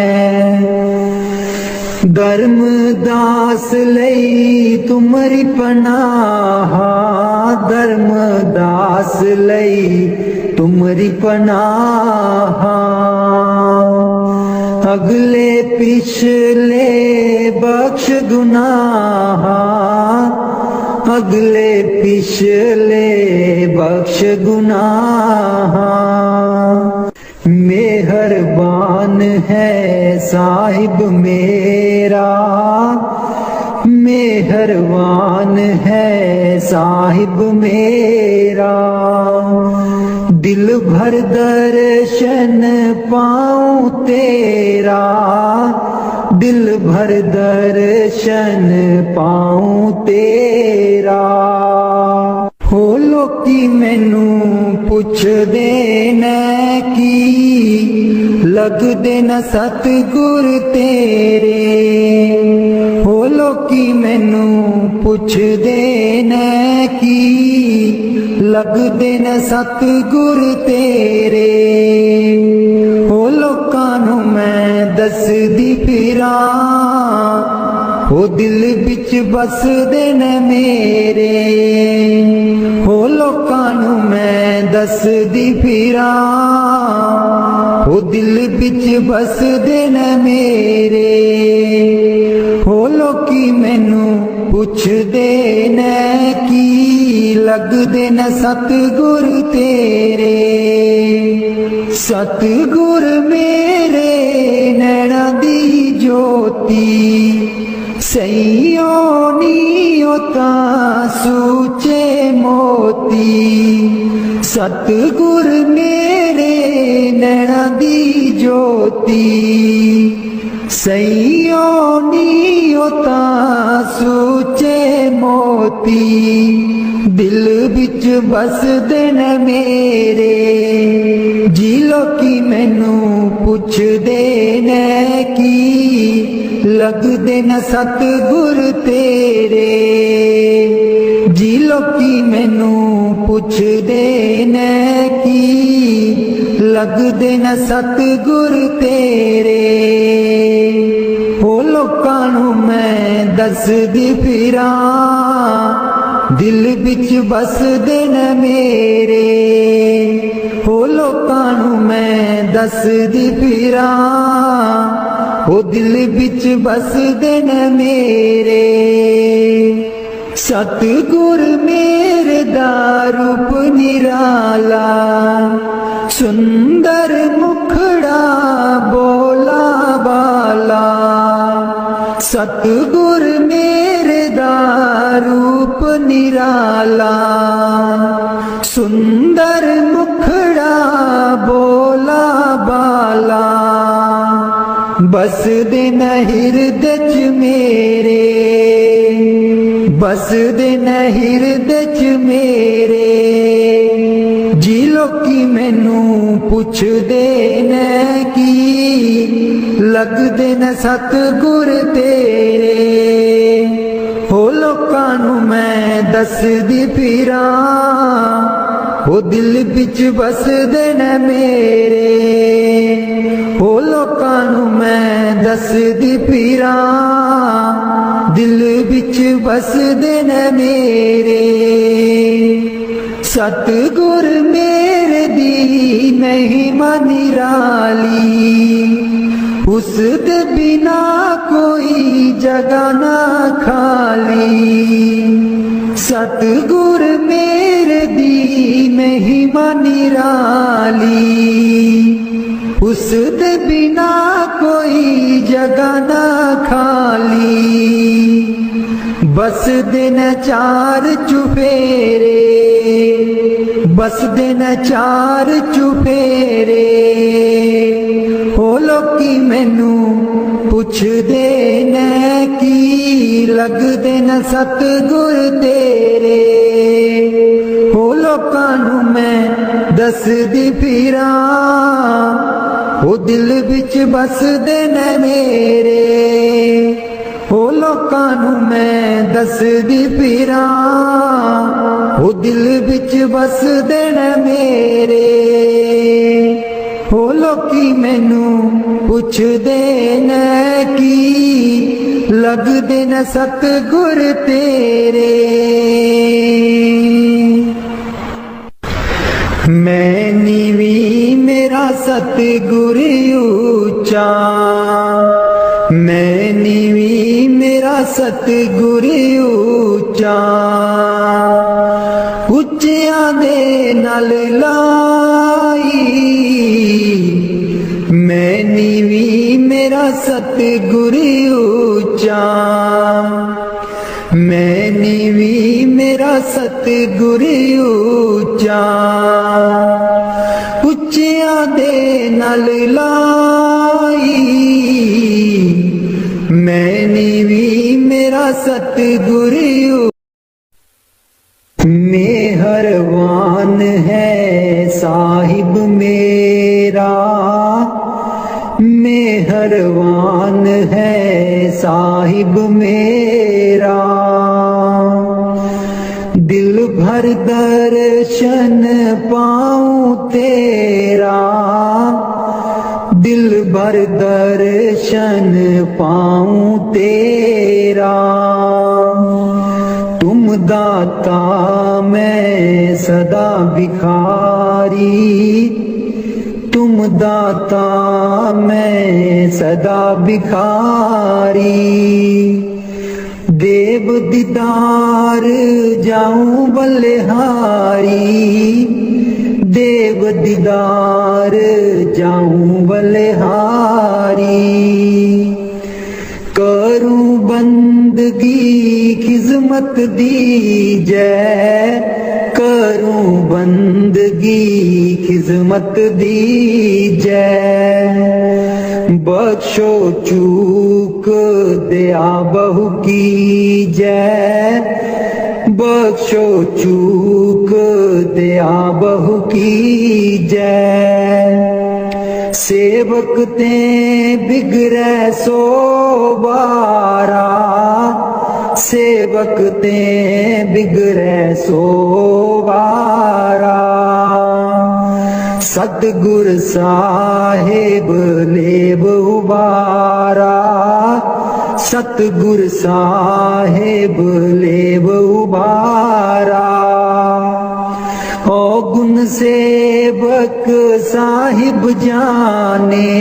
धर्मदास लई तुमरी पनाह, धर्मदास लई तुमरी पनाह। अगले पिछले बख्श गुनाह, अगले पिछले बख्श गुनाह। मेहरबान है साहिब मेरा, मेहरबान है साहिब मेरा। दिल भर दर्शन पाऊं तेरा, दिल भर दर्शन पाऊं तेरा। हो लोकी मैनू पुछदे ने की, लगदे न सतगुर तेरे। हो लोकी मैनू पुछदे ने की, लगदे न सतगुर तेरे। हो लोकां नू मैं दसदी फिरां, हो दिल बिच बसदे न मेरे। हो लोकां नू मैं दसदी फिरां, हो दिल बिच बसदे न मेरे। हो लोकी मैनू पुछदे ने की, लगदे न सतगुर तेरे। सतगुर मेरे नैना दी ज्योति, सैयों नीओ तां सूचे मोती। सतगुर मेरे नैना दी ज्योति, सैयों नीओ तां सूचे मोती। दिल बिच बसदे न मेरे, जी लोकी मैनू पुछदे ने की, लगदे न सतगुर तेरे। जी लोकी मैनू पुछदे ने की, लगदे न सतगुर तेरे। हो लोकां नू मैं दसदी फिरां, दिल बिच बसदे न मेरे। हो लोकां नू मैं दसदी फिरां, हो दिल बिच बसदे न मेरे। सतगुर मेरे दा रूप निराला, सुंदर मुखड़ा बोला बाला। सतगुर मेरे दा रूप निराला, सुंदर मुखड़ा बोला बाला। बसदे न हिरदे च मेरे, बसदे न हिरदे च मेरे। जी लोकी मैनू पुछदे ने की, लगदे न सतगुर तेरे। हो लोकां नू मैं दसदी फिरां, हो दिल बिच बसदे न मेरे। हो लोकां नू मैं दसदी फिरां, दिल बिच बसदे न मेरे। सतगुर मेरे दी महिमा निराली, उस दे बिना कोई जगह ना खाली। सतगुर मेरे दी महिमा निराली, उस दे बिना कोई जगह ना खाली, बस दिन चार चुफेरे, बस दिन चार चुफेरे। हो लोकी मैनू पुछदे ने की लगदे न सतगुर तेरे। हो लोकां नू मैं दसदी फिरां, ओ दिल विच बसदे ने मेरे। हो लोकां नू मैं दसदी फिरां, ओ दिल विच बसदे ने मेरे। हो लोकी मैनू पुछदे ने की लगदे न सतगुर तेरे। मैं नीवी मेरा सतगुर ऊंचा, मैं नीवी मेरा सतगुर ऊंचा। उच्चियां दे नाल लाई, मैं नीवी मेरा सतगुर ऊंचा। मैं नीवी मेरा सतगुर ऊंचा। उच्चियां दे नाल लाई, मैं नीवी मेरा सतगुर। मेहरबान है साहिब मेरा, मेहरबान है साहिब मेरा। दिल भर दर्शन पाऊं तेरा, दिल भर दर्शन पाऊं तेरा। तुम दाता मैं सदा भिखारी, तुम दाता मैं सदा भिखारी। देव दीदार जाऊं बलिहारी, देव दीदार जाऊं बलिहारी। करूं बंदगी खिजमत दीजै, करूं बंदगी खिजमत दीजै। बख्शो चूक दया बहु कीजै, बख्शो चूक दया बहु कीजै। सेवक ते बिगड़े सो बारा, सेवक ते बिगड़े सो बारा। सतगुर साहिब लेब उबारा, सतगुर साहिब लेब उबारा। ओ गुण सेवक साहिब जाने,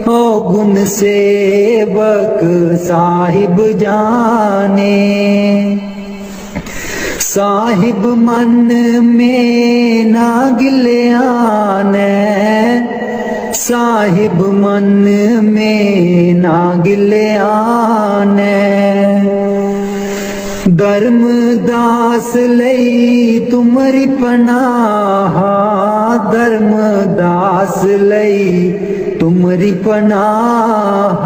ओ गुण सेवक साहिब जाने। साहिब मन में ना गिल्याने, साहिब मन में ना गिल्याने। धर्मदास लई तुमरी पनाह, धर्मदास लई तुमरी पनाह।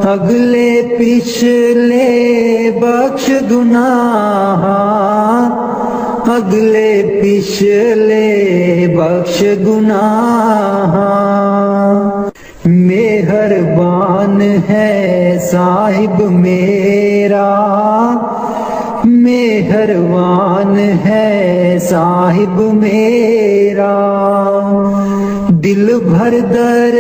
अगले पिछले बख्श गुनाह, अगले पिछले बख्श गुनाह। मेहरबान है साहिब मेरा, मेहरबान है साहिब मेरा। दिल भर दर